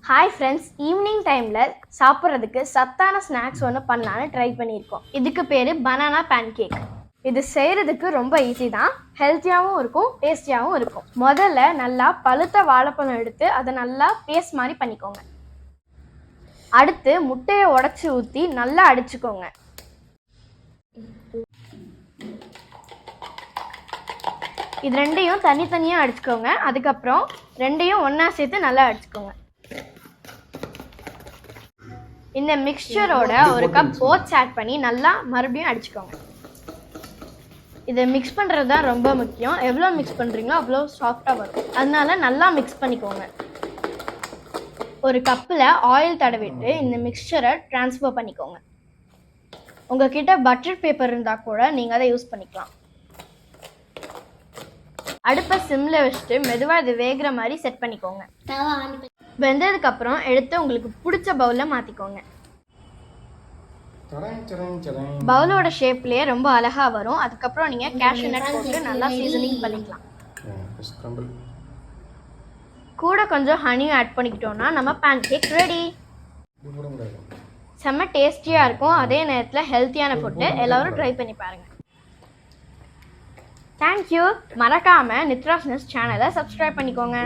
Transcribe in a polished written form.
Hi friends, evening டைமில் சாப்பிட்றதுக்கு சத்தான ஸ்நாக்ஸ் ஒன்று பண்ணலான்னு ட்ரை பண்ணியிருக்கோம். இதுக்கு பேர் பனானா பேன்கேக். இது செய்கிறதுக்கு ரொம்ப ஈஸி தான். ஹெல்த்தியாகவும் இருக்கும், டேஸ்டியாகவும் இருக்கும். முதல்ல நல்லா பழுத்த வாழைப்பழம் எடுத்து அதை நல்லா பேஸ்ட் மாதிரி பண்ணிக்கோங்க. அடுத்து முட்டையை உடச்சி ஊற்றி நல்லா அடிச்சுக்கோங்க. இது ரெண்டையும் தனித்தனியாக அடிச்சுக்கோங்க. அதுக்கப்புறம் ரெண்டையும் ஒன்றா சேர்த்து நல்லா அடிச்சுக்கோங்க. இந்த மிக்சரோட ஒரு கப் ஓட்ஸ் ஆட் பண்ணி நல்லா மறுபடியும் அடிச்சுக்கோங்க. இதை மிக்ஸ் பண்ணுறது தான் ரொம்ப முக்கியம். எவ்வளோ மிக்ஸ் பண்ணுறீங்களோ அவ்வளோ சாஃப்டாக வரும். அதனால நல்லா மிக்ஸ் பண்ணிக்கோங்க. ஒரு கப்பில் ஆயில் தடவிட்டு இந்த மிக்சரை ட்ரான்ஸ்ஃபர் பண்ணிக்கோங்க. உங்ககிட்ட பட்டர் பேப்பர் இருந்தால் கூட நீங்கள் அதை யூஸ் பண்ணிக்கலாம். அடுப்பை சிம்மில் வச்சுட்டு மெதுவாக இது வேகிற மாதிரி செட் பண்ணிக்கோங்க. வெந்ததுக்கப்புறம் எடுத்து உங்களுக்கு பிடிச்ச பவுலில் மாற்றிக்கோங்க. பவுலோட ஷேப்லேயே ரொம்ப அழகாக வரும். அதுக்கப்புறம் நீங்கள் கேஷ்யூ நட் போட்டு நல்லா சீசனிங் பண்ணிக்கலாம். கூட கொஞ்சம் ஹனி ஆட் பண்ணிக்கிட்டோம்னா நம்ம பேன்கேக் ரெடி. செம்ம டேஸ்டியாக இருக்கும். அதே நேரத்தில் ஹெல்த்தியான ஃபுட்டு. எல்லோரும் ட்ரை பண்ணி பாருங்கள். தேங்க்யூ. மறக்காமல் நித்ராஸ் நெஸ்ட் சேனலை சப்ஸ்கிரைப் பண்ணிக்கோங்க.